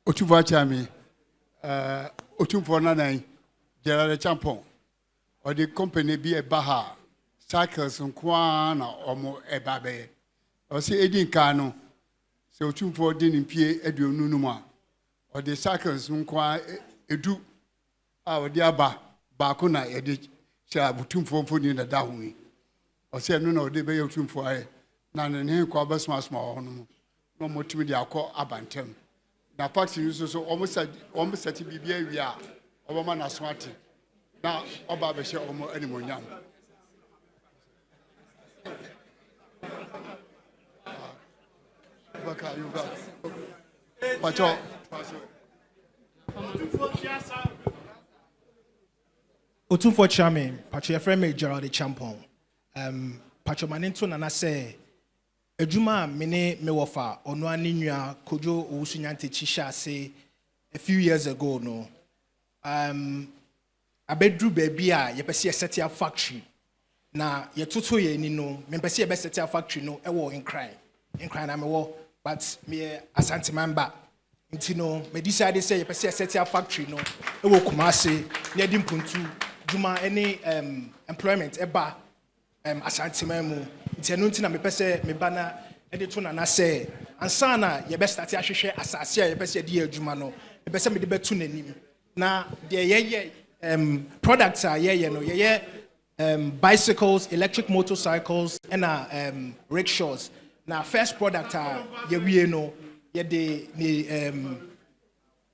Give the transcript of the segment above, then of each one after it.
Otumfo Chami, Otumfo Nanai, Gerard Champon, or the company be a Baha, Cycles and Kwana or more a babe. Or say Edin Kano, so Otumfo didn't pay Edu Nunuma, or the Cycles and Kwa Edu, our dear Bakuna, Edit, shall Otumfo for in the Dawi. Or say no, they be Otumfo, none and him call Basma small, no more to me, I call Abantem. Na party is so almost at BBA we are over man as smart. Now, Oba Besha or any more young. Pacho Otumfo Chami, Pacho Frame Gerald Champon. Pacho Maninto Nana say. Ejuma mene mewofa ono aninua kojo usunyante chisha say a few years ago no abedru baby a yepese set up factory na yetoto ye ni no mempese ye be set up factory no ewo in cry na mewo but me asante member nti no me decide say yepese set up factory no ewo Kumase ne di mpuntu juma any employment eba asante memu ntenu ntina me pese me bana e de to na say ansa na ye be start ahwehwe asase a ye pese de adwuma no me pese me de betu nanim na de ye products are ye no ye bicycles, electric motorcycles and rickshaws. Now first product ye we no ye de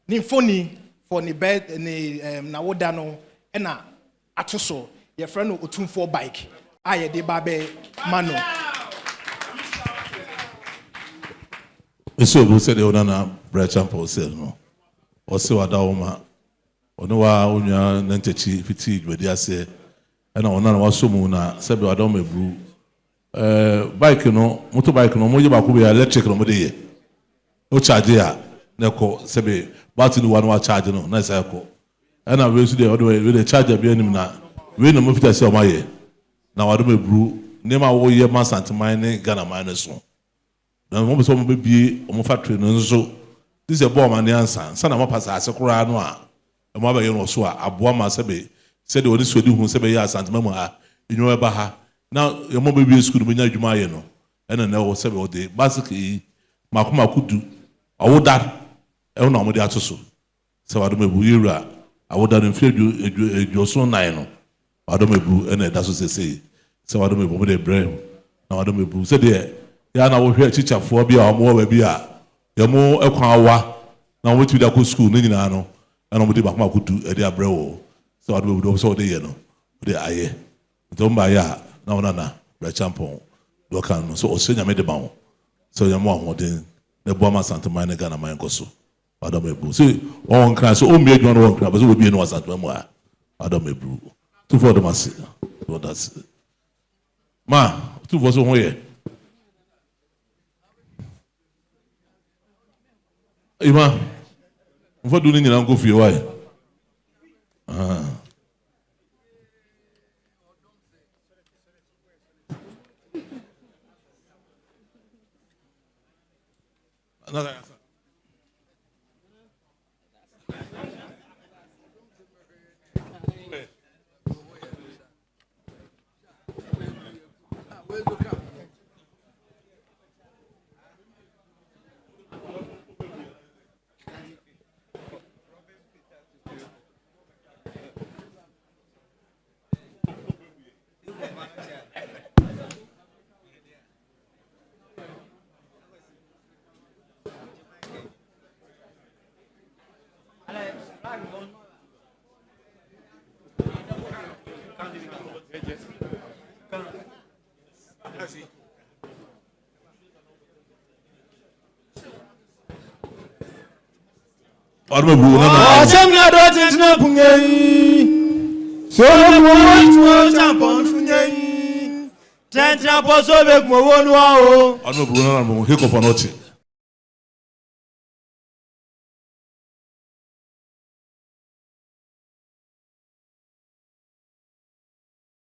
ni phone for ni bed ni na woda no na atoso ye friend no Otumfo bike aye de babe mano eso bu se de ona na brachampo se no o se wada o ma ono wa onwa na ntechi fiti dwedi ase na ona na wasomu na se be wada o mebru bike no motorbike no mo je ba ko be electric no mo de ye o charge ya na ko se be battery one wa charge no na se ko na we su de o de charge be anim na we no mo fita se o ma ye na wado mebru nema wo ye ma santiman ne Ghana man so na mo be so mo be bie o mo factory no nso this a bomb man answer sana mo pasa ase kura no a mo ba ye no so a aboa ma se be se de oni swedi hu se be ya santiman mu ha enyo eba ha na ye mo be bie school mo nya adwuma ye no ena na wo se be o de basically makoma kudu awoda e na mo de atoso se wado mebru yura awoda no mfie edu so nan no wado mebru ena da so se wado mebru de brem na wado mebru se de ya na wo hwe chichafo bia o mo wa bia ya mo ekwan awa na wo tibida ko school ne nyina no ena mo de bakoma kudu e de abrewo se wado mebru so de ye no de aye to mba ya na wona na bra champon do kan no so o se nyame de ba wo so ya mo ahoden ne bo ma santaman ne Ghana man koso wado mebru se won kan so o mi adwan won kan so wo bi no santaman mu a wado mebru tu for the mass what that's ma tu for so hoye ima mfa du ni nyina nko fie why Arma buna na asemna do tintina punyi so mo champon funyi tintina poso be gbo wonu a o arma buna na mo he ko fa nochi